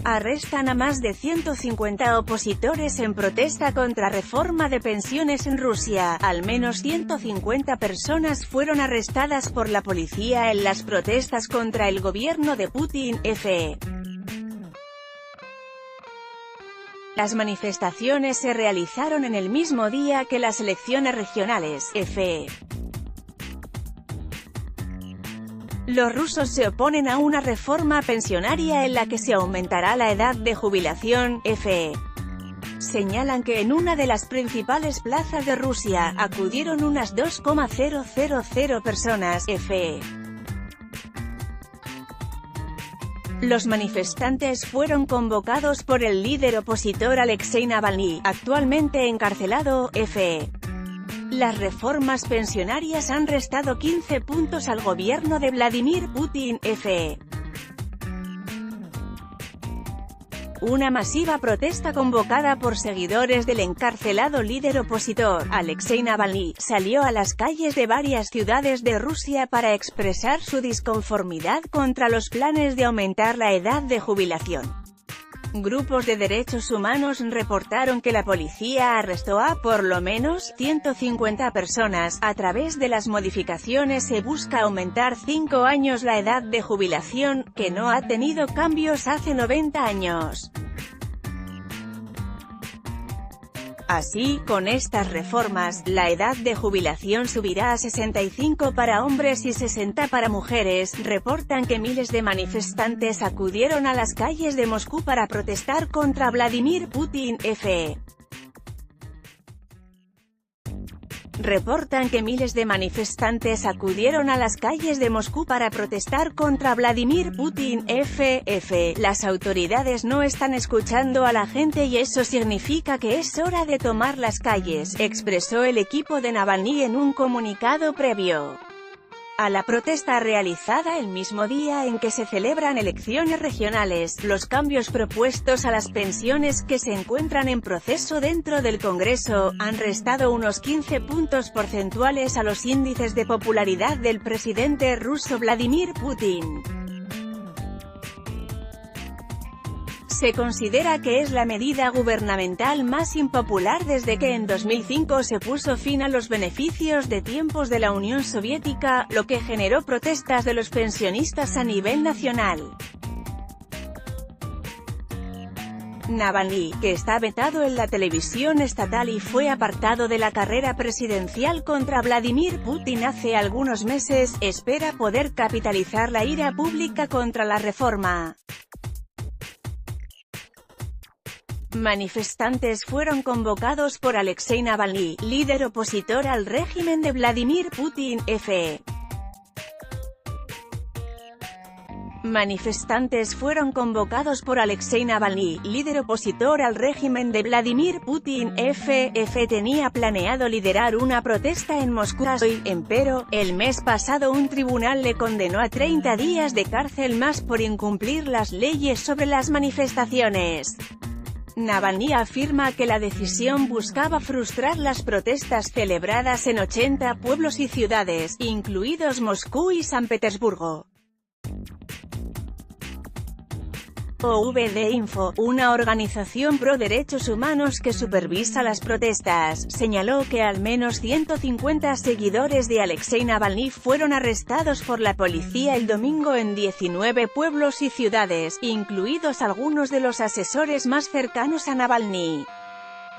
Arrestan a más de 150 opositores en protesta contra reforma de pensiones en Rusia. Al menos 150 personas fueron arrestadas por la policía en las protestas contra el gobierno de Putin. Las manifestaciones se realizaron en el mismo día que las elecciones regionales. Los rusos se oponen a una reforma pensionaria en la que se aumentará la edad de jubilación. Señalan que en una de las principales plazas de Rusia, acudieron unas 2,000 personas. Los manifestantes fueron convocados por el líder opositor Alexei Navalny, actualmente encarcelado. Las reformas pensionarias han restado 15 puntos al gobierno de Vladimir Putin. Una masiva protesta convocada por seguidores del encarcelado líder opositor, Alexei Navalny, salió a las calles de varias ciudades de Rusia para expresar su disconformidad contra los planes de aumentar la edad de jubilación. Grupos de derechos humanos reportaron que la policía arrestó a, por lo menos, 150 personas. A través de las modificaciones se busca aumentar 5 años la edad de jubilación, que no ha tenido cambios hace 90 años. Así, con estas reformas, la edad de jubilación subirá a 65 para hombres y 60 para mujeres. Reportan que miles de manifestantes acudieron a las calles de Moscú para protestar contra Vladimir Putin. Reportan que miles de manifestantes acudieron a las calles de Moscú para protestar contra Vladimir Putin. Las autoridades no están escuchando a la gente y eso significa que es hora de tomar las calles, expresó el equipo de Navalny en un comunicado previo a la protesta realizada el mismo día en que se celebran elecciones regionales. Los cambios propuestos a las pensiones que se encuentran en proceso dentro del Congreso, han restado unos 15 puntos porcentuales a los índices de popularidad del presidente ruso Vladimir Putin. Se considera que es la medida gubernamental más impopular desde que en 2005 se puso fin a los beneficios de tiempos de la Unión Soviética, lo que generó protestas de los pensionistas a nivel nacional. Navalny, que está vetado en la televisión estatal y fue apartado de la carrera presidencial contra Vladimir Putin hace algunos meses, espera poder capitalizar la ira pública contra la reforma. Manifestantes fueron convocados por Alexei Navalny, líder opositor al régimen de Vladimir Putin. Manifestantes fueron convocados por Alexei Navalny, líder opositor al régimen de Vladimir Putin. Tenía planeado liderar una protesta en Moscú hoy, pero, el mes pasado un tribunal le condenó a 30 días de cárcel más por incumplir las leyes sobre las manifestaciones. Navalny afirma que la decisión buscaba frustrar las protestas celebradas en 80 pueblos y ciudades, incluidos Moscú y San Petersburgo. OVD Info, una organización pro derechos humanos que supervisa las protestas, señaló que al menos 150 seguidores de Alexei Navalny fueron arrestados por la policía el domingo en 19 pueblos y ciudades, incluidos algunos de los asesores más cercanos a Navalny.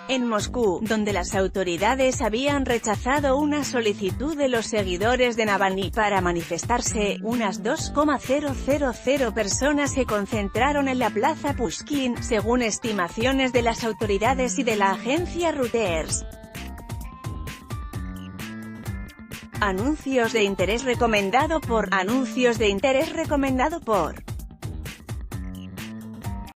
En Moscú, donde las autoridades habían rechazado una solicitud de los seguidores de Navalny para manifestarse, unas 2,000 personas se concentraron en la plaza Pushkin, según estimaciones de las autoridades y de la agencia Reuters. Anuncios de interés recomendado por